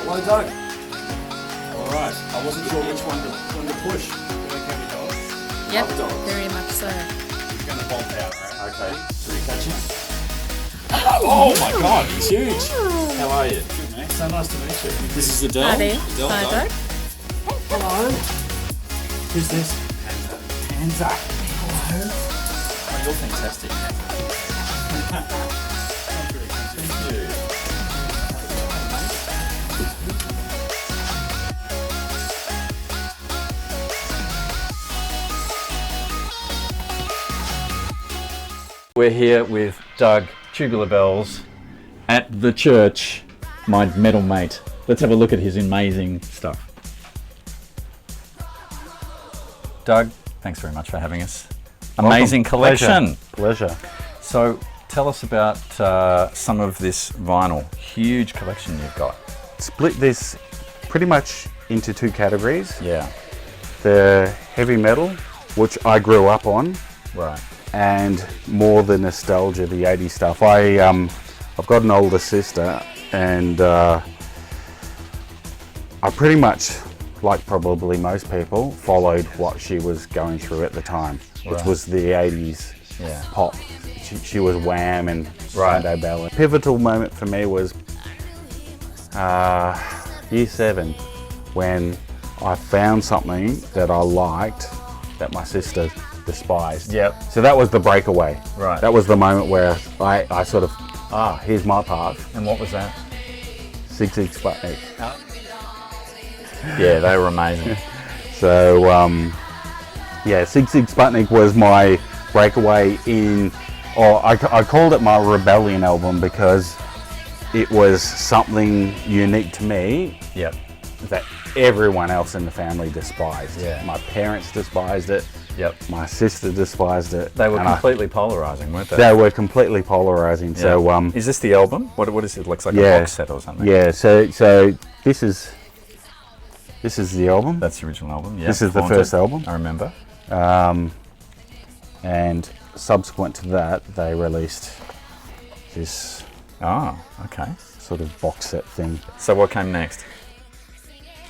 Well done. All right. I wasn't sure which one to push. Okay, we go. Yep, Love dogs. very much so. He's going to bolt out, right? Okay. Should we catch him? Oh my God, he's huge. How are you? Good, mate. So nice to meet you. This is Adele. Howdy. Adele, Hi, dog. Doug. Hello. Who's this? Panza. Hello. Oh, you're fantastic. Thank you. We're here with Doug Tubular Bells at the church, my metal mate. Let's have a look at his amazing stuff. Doug, thanks very much for having us. Amazing collection. Pleasure. So tell us about some of this vinyl. Huge collection you've got. Split this pretty much into two categories. Yeah. The heavy metal, which I grew up on, Right. and more the nostalgia, the 80s stuff. I've got an older sister, and I pretty much, like probably most people, followed what she was going through at the time, which Right. was the 80s Yeah. pop. She was Wham and Right. Sunday Bell. Pivotal moment for me was year 7, when I found something that I liked that my sister despised. Yep. So that was the breakaway. Right. That was the moment where I sort of, here's my path. And what was that? 6 Sputnik. Yeah, they were amazing. So, 6 Sputnik was my breakaway I called it my rebellion album because it was something unique to me Yep. that everyone else in the family despised. Yeah. My parents despised it. Yep. My sister despised it. They were and completely polarizing, weren't they? they were completely polarizing. Yeah. So, is this the album? What is it? Looks like Yeah. a box set or something. yeah. So this is the album. That's the original album. Yeah. This is the Haunted. first album. I remember. And subsequent to that, they released this Oh, okay. sort of box set thing. So what came next?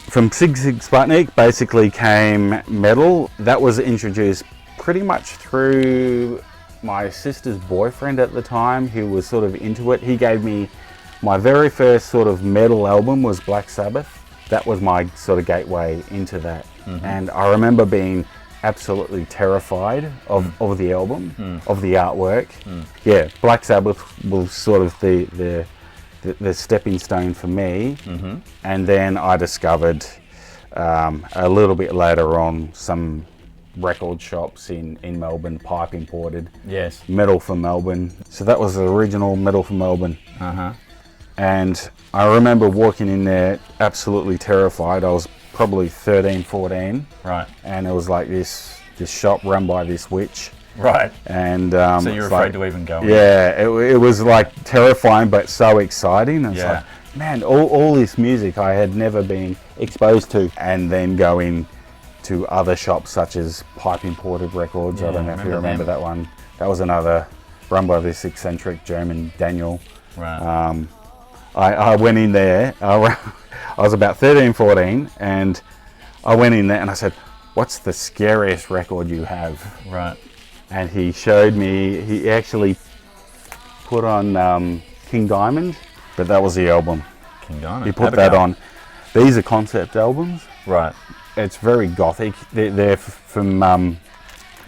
From Sig Sputnik basically came metal. That was introduced pretty much through my sister's boyfriend at the time, who was sort of into it. He gave me my very first sort of metal album was Black Sabbath. That was my sort of gateway into that. And I remember being absolutely terrified of the album, of the artwork. Yeah, Black Sabbath was sort of the stepping stone for me. And then I discovered a little bit later on some record shops in Melbourne, Pipe imported Yes. Metal from Melbourne. So that was the original Metal from Melbourne. Uh-huh. And I remember walking in there absolutely terrified. I was probably 13, 14, Right. and it was like this shop run by this witch. Right. And So you're it's afraid like, to even go in? yeah, it was like terrifying but so exciting. It's Yeah. like, man, all this music I had never been exposed to. And then going to other shops such as Pipe Imported Records. Yeah, I don't know if you remember remember them. that one. That was another run by this eccentric German Daniel. Right. I went in there, I was about 13, 14, and I went in there and I said, what's the scariest record you have? Right. And he showed me, he actually put on King Diamond, but that was the album. King Diamond. He put How'd it that go? on. These are concept albums. Right. It's very gothic. They're from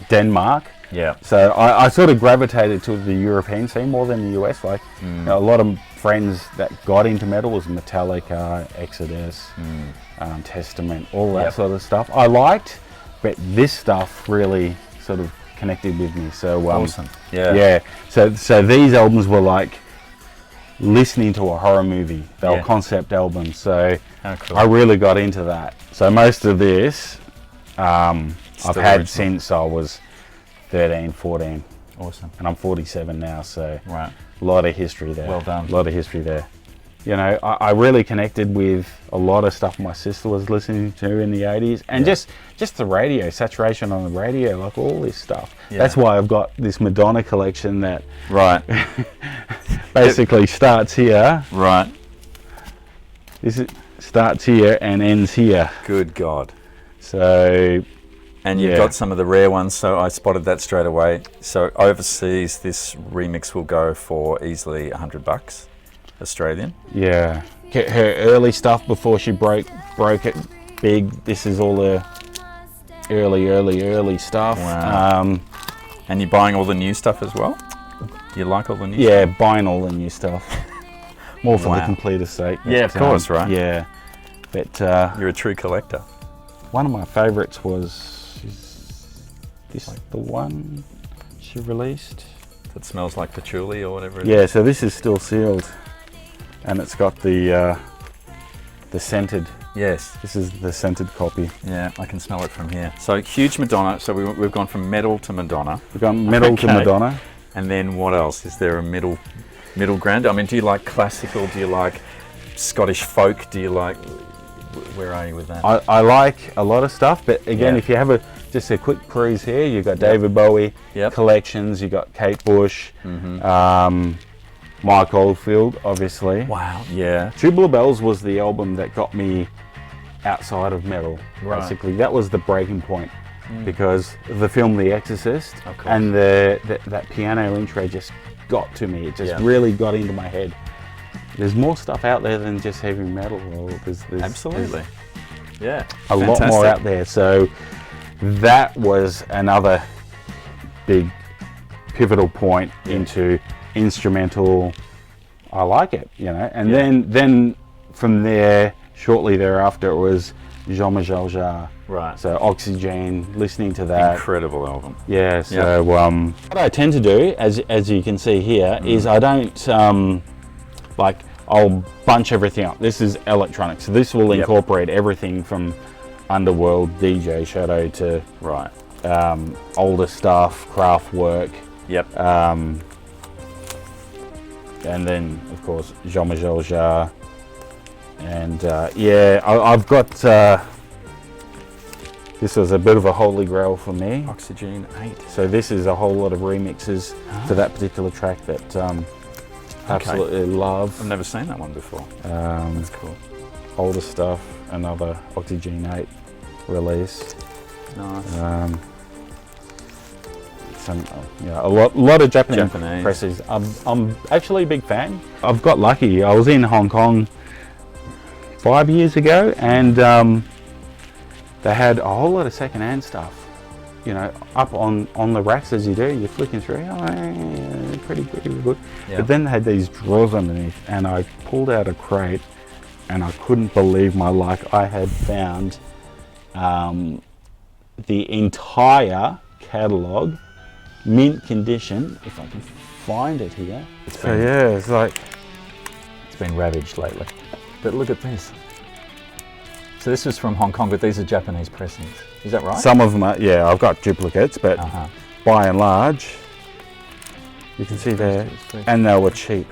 Denmark. Yeah. So I sort of gravitated to the European scene more than the US. Like you know, a lot of friends that got into metal was Metallica, Exodus, Testament, all that Yep. sort of stuff. I liked, but this stuff really sort of connected with me. So Awesome. Yeah. yeah. So these albums were like listening to a horror movie. They were Yeah. concept albums. So How cool. I really got into that. So most of this I've Still had original. since I was 13, 14, Awesome. and I'm 47 now, so Right. a lot of history there. Well done. A lot of history there. You know, I really connected with a lot of stuff my sister was listening to in the 80s, and Yeah. just the radio, saturation on the radio, like all this stuff. Yeah. That's why I've got this Madonna collection that Right. basically starts here. Right. This is starts here and ends here. Good God. So, And you've Yeah. got some of the rare ones, so I spotted that straight away. So overseas, this remix will go for easily $100 Australian. yeah. Her early stuff before she broke it big. This is all the early stuff. Wow. And you're buying all the new stuff as well? You like all the new Yeah, stuff? buying all the new stuff. More for the Wow. completer's sake. Yeah, of course, right? Yeah. But You're a true collector. one of my favourites was this the one she released. That smells like patchouli or whatever it is. Yeah, so this is still sealed, and it's got the scented. Yes. This is the scented copy. Yeah, I can smell it from here. So huge Madonna. So we've gone from metal to Madonna. We've got metal to Okay. Madonna. And then what else? Is there a middle ground? I mean, do you like classical? Do you like Scottish folk? Do you like... Where are you with that? I like a lot of stuff, but again, Yeah. if you have just a quick cruise here, you've got David Bowie Yep. collections, you've got Kate Bush, Mike Oldfield, obviously. Wow. Yeah. Tubular Bells was the album that got me outside of metal. Right. Basically, that was the breaking point because the film The Exorcist Of course. and that piano intro just got to me. It just Yeah. really got into my head. There's more stuff out there than just heavy metal. Well, there's Absolutely. Yeah. a lot more out there. So that was another big pivotal point into instrumental. I like it, and Yeah. then from there, shortly thereafter, it was Jean-Michel Jarre. Right. So Oxygen, listening to that. Incredible album. Yeah. So what I tend to do, as you can see here, is I don't I'll bunch everything up. This is electronic, so this will Yep. incorporate everything from Underworld, DJ Shadow to Right. older stuff, craft work, Yep. and then of course Jean-Michel Jarre. And I've got this was a bit of a holy grail for me. Oxygen 8. So this is a whole lot of remixes to that particular track that absolutely love. I've never seen that one before. That's cool. Older stuff, another Oxygen 8 release. Nice. A lot of Japanese Japanese. presses. I'm actually a big fan. I've got lucky. I was in Hong Kong 5 years ago, and they had a whole lot of second-hand stuff. Up on the racks as you do. You're flicking through. Pretty good. Yeah. But then they had these drawers underneath, and I pulled out a crate, and I couldn't believe my luck. I had found the entire catalogue, mint condition. If I can find it here. It's been ravaged lately. But look at this. So this was from Hong Kong, but these are Japanese pressings. Is that right? some of them are. Yeah, I've got duplicates, but Uh-huh. by and large, you can see there, and they were cheap,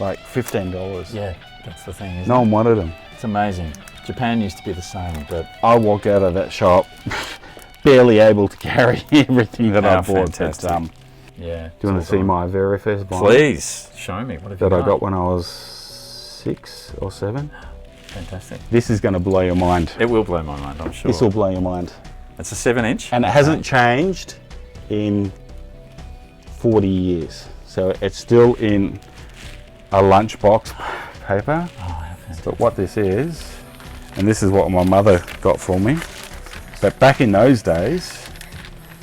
like $15. Yeah, that's the thing, isn't No it? one wanted them. It's amazing. Japan used to be the same, but I walked out of that shop barely able to carry everything that I How bought. fantastic. But, yeah. do you want to see my very first vinyl Please show me. What have that you I got when I was 6 or 7? Fantastic. This is going to blow your mind. It will blow my mind, I'm sure. This will blow your mind. It's a 7-inch. And it hasn't changed in 40 years. So it's still in a lunchbox paper. Oh, how fantastic. But what this is, and this is what my mother got for me, but back in those days,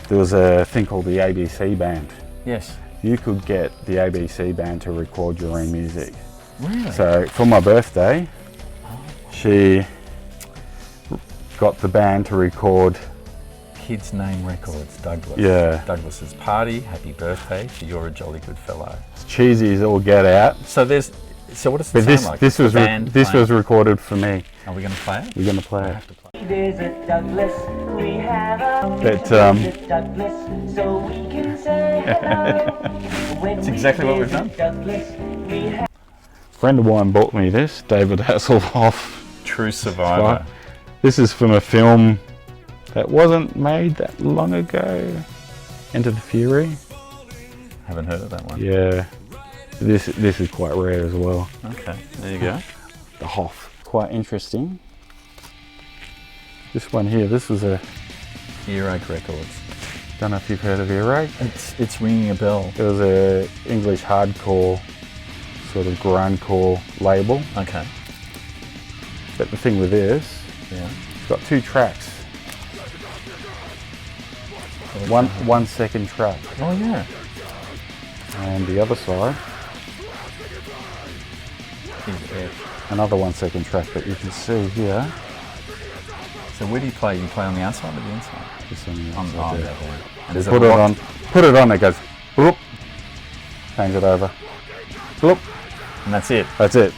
there was a thing called the ABC band. Yes. You could get the ABC band to record your own music. Really? So for my birthday, she got the band to record. Kids Name Records, Douglas. Yeah. Douglas's Party, Happy Birthday to You're a Jolly Good Fellow. It's cheesy as all get out. So what does it But sound like? this was The band this playing. was recorded for me. Are we going to play it? We're gonna play I it. have to play. Visit Douglas, we have a But visit Douglas, so we can say hello. When It's exactly what we've visit Douglas, we have a friend of mine bought me this, David Hasselhoff. True Survivor. This is from a film that wasn't made that long ago. Enter the Fury. Haven't heard of that one. Yeah. This is quite rare as well. Okay, there you go. The Hoff. quite interesting. This one here, this was a, Earache Records. don't know if you've heard of Earache. It's ringing a bell. It was a English hardcore, sort of grindcore label. Okay. But the thing with this, Yeah. it's got 2 tracks. 1 second track. Oh yeah. And the other side, another 1 second track that you can see here. So where do you play? You play on the outside or the inside? Just on the On outside there. there. And is Put it on. locked? Put it on. It goes. Bloop. Change it over. Bloop. And that's it. That's it.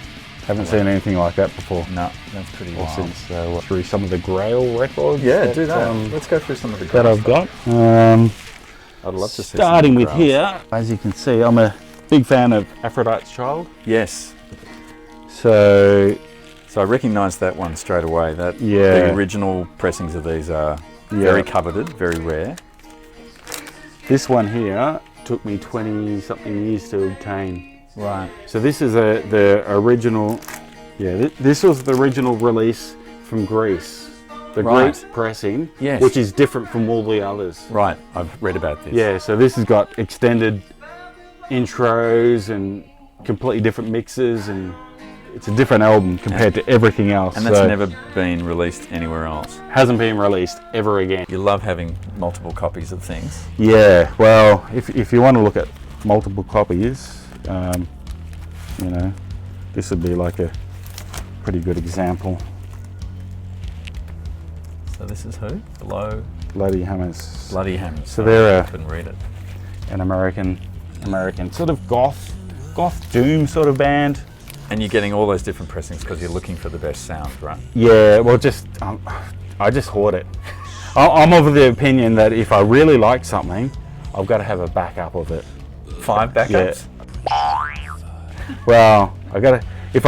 Haven't seen anything like that before. No, that's pretty wild. Since through some of the Grail records. Yeah, do that. Let's go through some of the That I've got. I'd love to see. Starting some with graphs. here, as you can see, I'm a big fan of Aphrodite's Child. Yes. So So I recognise that one straight away. That Yeah. the original pressings of these are very coveted, very rare. this one here took me 20 something years to obtain. Right. So this is the original, this was the original release from Greece. The Right. Greek pressing, Yes. which is different from all the others. Right. I've read about this. Yeah, so this has got extended intros and completely different mixes, and it's a different album compared to everything else. And that's so never been released anywhere else. hasn't been released ever again. You love having multiple copies of things. Yeah, well, if you want to look at multiple copies, you know, this would be like a pretty good example. So this is who? Below Bloody Hammers. Bloody Hammers. So they're I couldn't read it. an American sort of goth doom sort of band. And you're getting all those different pressings because you're looking for the best sound, right? Yeah, well, I just hoard it. I'm of the opinion that if I really like something, I've got to have a backup of it. 5 backups? Well, if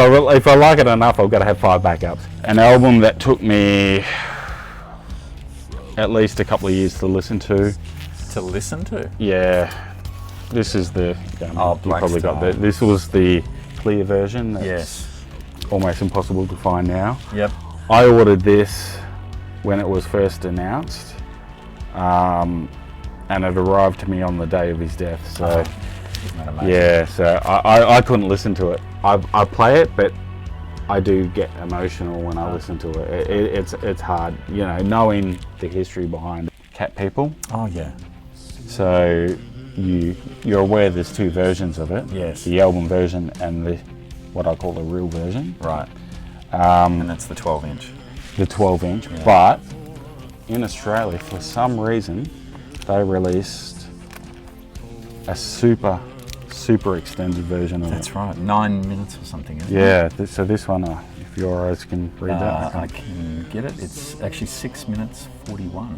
I like it enough, I've got to have 5 backups. An album that took me at least a couple of years to listen to. To listen to? Yeah, this is the. You Black probably got Star. this was the clear version. That's Yes. almost impossible to find now. Yep. I ordered this when it was first announced, and it arrived to me on the day of his death. So, Isn't that amazing? yeah, so I couldn't listen to it. I play it, but I do get emotional when I listen to it. It's hard, you know, knowing the history behind Cat People. Oh yeah. So you're aware there's 2 versions of it. Yes. The album version and the what I call the real version. Right. And that's the 12-inch. The 12-inch, Yeah. but in Australia, for some reason, they released a super extended version of That's it. right. 9 minutes or something, isn't it? Yeah, so this one, if your eyes can read that. I can get it. It's actually 6 minutes 41.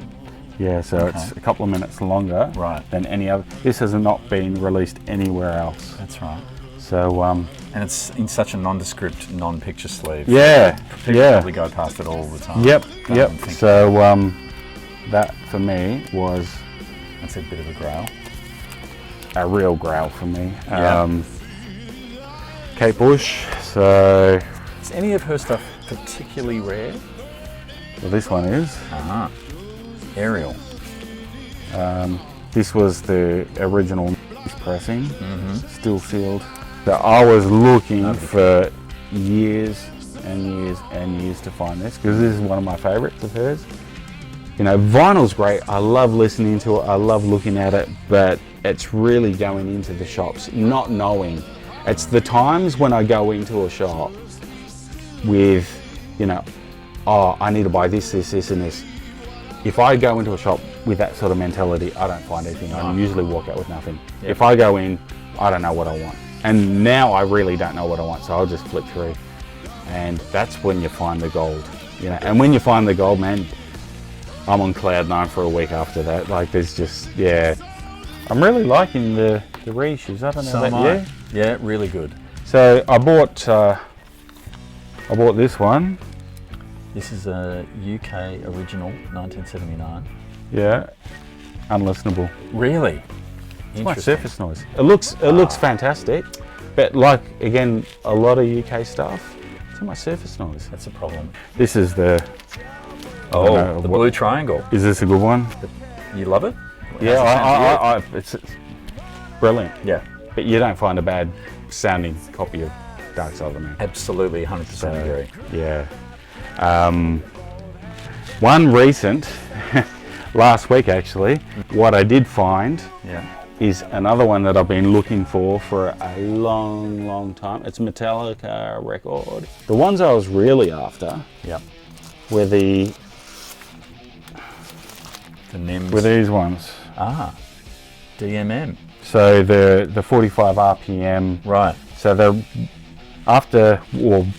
Yeah, so it's a couple of minutes longer Right. than any other. This has not been released anywhere else. That's right. So, And it's in such a nondescript, non-picture sleeve. yeah, People yeah. probably go past it all the time. Yep, Don't yep. even think So that for me was that's a bit of a growl. a real growl for me. Yeah. Kate Bush. So Is any of her stuff particularly rare? well, this one is. Ariel. This was the original pressing, still sealed. So I was looking for years and years and years to find this because this is one of my favourites of hers. You know, vinyl's great. I love listening to it. I love looking at it, but it's really going into the shops, not knowing. It's the times when I go into a shop with, you know, oh, I need to buy this, this, this, and this. If I go into a shop with that sort of mentality, I don't find anything. I usually walk out with nothing. Yep. If I go in, I don't know what I want. And now I really don't know what I want, so I'll just flip through. And that's when you find the gold, you know. And when you find the gold, man, I'm on cloud 9 for a week after that. Like, there's just, yeah. I'm really liking the reissues. I don't know So about am I. you. Yeah, really good. So I bought this one. This is a UK original, 1979. Yeah, unlistenable. Really? It's my surface noise. It looks fantastic, but like again, a lot of UK stuff, Too much surface noise. That's a problem. This is the. Oh, know, the what- blue triangle. Is this a good one? You love it? Yeah, How's it sound to it's brilliant. you? Yeah, But you don't find a bad sounding copy of Dark Side of the Moon. absolutely, 100% So, agree. yeah. One recent, last week actually, what I did find Yeah. is another one that I've been looking for a long time. It's a Metallica record. The ones I was really after Yeah. were The NIMS. these ones. DMM. So the 45 RPM. Right. So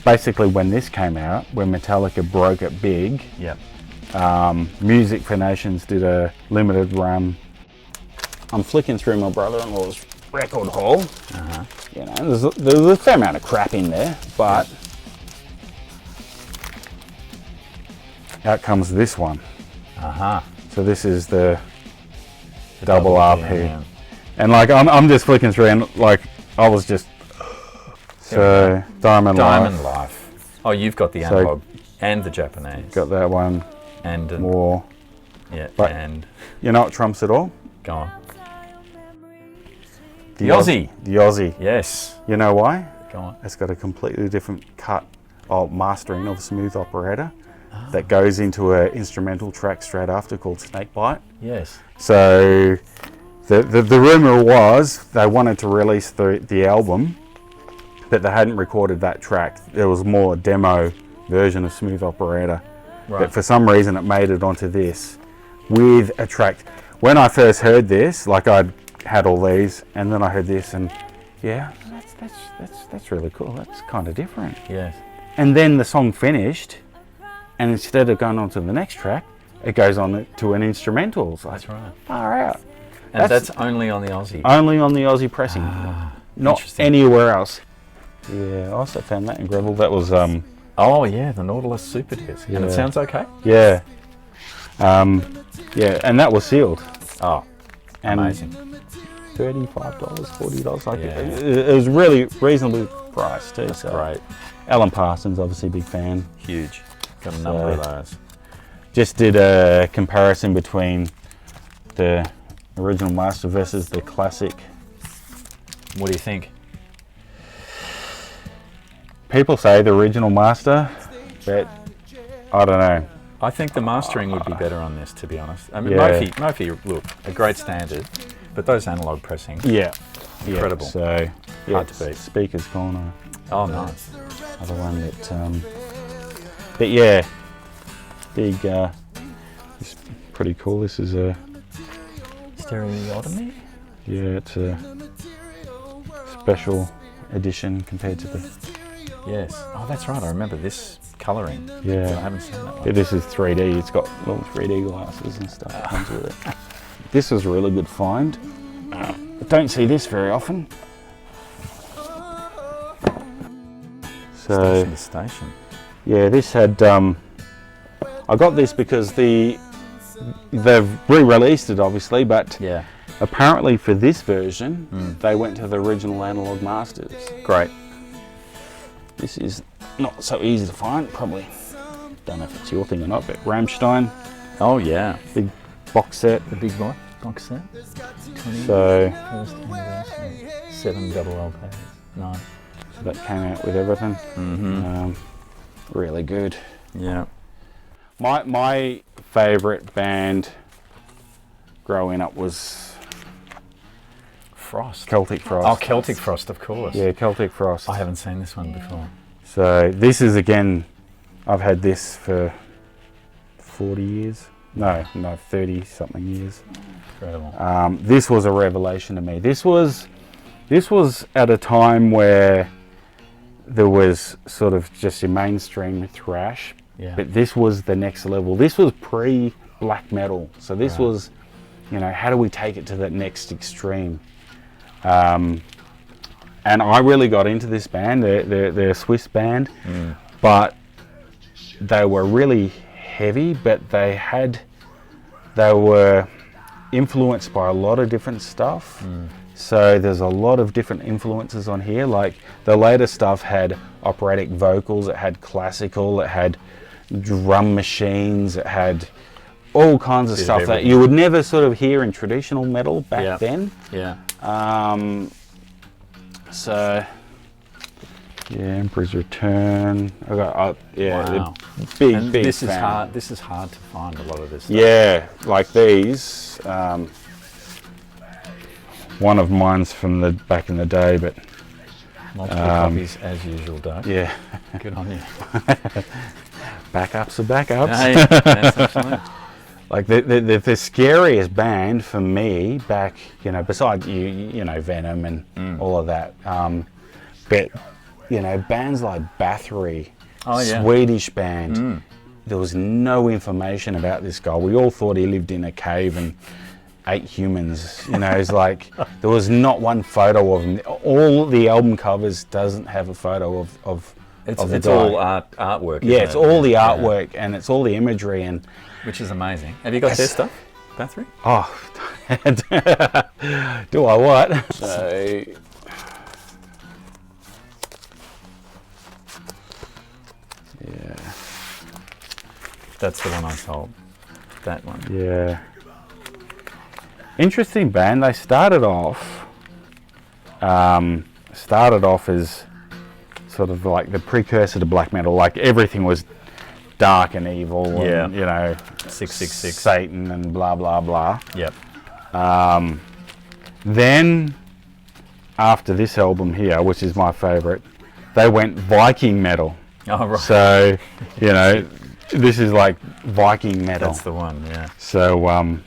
basically when this came out, when Metallica broke it big, Yeah. Music for Nations did a limited run. I'm flicking through my brother-in-law's record haul. You know, there's a fair amount of crap in there, but out comes this one. So this is the double RP. DMM. And like I'm just flicking through and like I was just so Diamond Diamond Life. Life. Oh, you've got the So- analog and the Japanese. Got that one and more. Yeah, But- and You know what trumps it all? go on. The Aussie. The Aussie. Yes. You know why? Go on. It's got a completely different cut of mastering of Smooth Operator that goes into an instrumental track straight after called Snakebite. Yes. So the rumor was they wanted to release the album, but they hadn't recorded that track. There was more a demo version of Smooth Operator. Right. But for some reason it made it onto this with a track. When I first heard this, like I'd had all these and then I heard this and yeah, that's really cool. That's kind of different. Yes. And then the song finished and instead of going on to the next track, it goes on to an instrumental. It's like, That's right. far out. And that's only on the Aussie. Only on the Aussie pressing, not interesting. anywhere else. Yeah, I also found that in Greville. That was, Oh yeah, the Nautilus Super Disc. And it Yeah. sounds okay. yeah. Yeah, and that was sealed. Oh, And amazing. $35, $40. Like Yeah. it was really reasonably priced too. That's so. great. Alan Parsons, obviously big fan. Huge. Got a number of those. Just did a comparison between the original master versus the classic. What do you think? People say the original master, but I don't know. I think the mastering would be better on this, to be honest. I mean, Yeah. Mophie, look, a great standard, but those analog pressing, Yeah, Incredible. Yeah, so yeah, Hard to beat. Speakers Corner, oh nice. other one that. But yeah, big. It's pretty cool. This is a Stereotomy? it's a special edition compared to the. Yes. Oh, that's right. I remember this colouring. Yeah. I haven't seen that one. Yeah, this is 3D. It's got little 3D glasses and stuff that comes with it. This was a really good find. I don't see this very often. So Station to station. yeah, this had. I got this because they've re-released it, obviously, but Yeah. apparently for this version, they went to the original analog masters. Great. This is not so easy to find, probably. Don't know if it's your thing or not, but Rammstein, Oh yeah. big box set. The big boy box set. 20 So, first anniversary. 7 double LPs. Nice. so that came out with everything. Really good. Yeah. My favourite band growing up was Frost. Celtic Frost. Oh, Celtic Frost, of course. Yeah, Celtic Frost. I haven't seen this one before. So this is again, I've had this for 40 years. No, 30 something years. Incredible. This was a revelation to me. This was at a time where there was sort of just your mainstream thrash, Yeah. but this was the next level. This was pre-black metal, so this Right. was, how do we take it to that next extreme? And I really got into this band. They're a Swiss band, but they were really heavy, but they were influenced by a lot of different stuff. So there's a lot of different influences on here. Like the later stuff had operatic vocals, it had classical, it had drum machines, it had all kinds of Bit of stuff that everything. you would never sort of hear in traditional metal back Yeah. then. Yeah. So yeah, Emperor's Return. I got Wow. big And big this is fan. hard. This is hard to find a lot of this stuff. Yeah, like these. One of mine's from the back in the day, but Multiple copies as usual, Doug. yeah, Good on you. backups are backups. Hey, that's excellent. Like the scariest band for me back, you know, besides you know, Venom and all of that, but you know, bands like Bathory, Oh, yeah. Swedish band. There was no information about this guy. We all thought he lived in a cave and ate humans. You know, it's like there was not one photo of him. All the album covers doesn't have a photo of It's the it's guy. all artwork. Yeah, isn't it's it? all the Yeah. artwork and it's all the imagery and Which is amazing. Have you got their stuff, Bathory? oh, do I what? So yeah, That's the one I sold. That one. yeah. Interesting band. They started off as sort of like the precursor to black metal. Like everything was dark and evil, Yeah. and you know, 666. Satan and blah blah blah. Yep. Then, after this album here, which is my favourite, they went Viking metal. Oh, right. So, you know, this is like Viking metal. That's the one, yeah. So,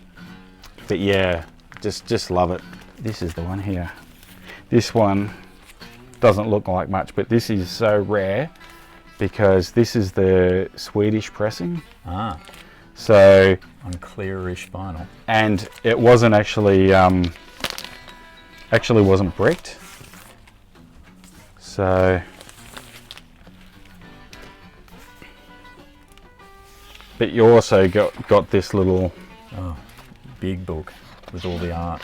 but yeah, just love it. This is the one here. This one doesn't look like much, but this is so rare because this is the Swedish pressing. Ah, So, on clearish vinyl. and it wasn't actually wasn't bricked. So, but you also got this little Oh, big book with all the art.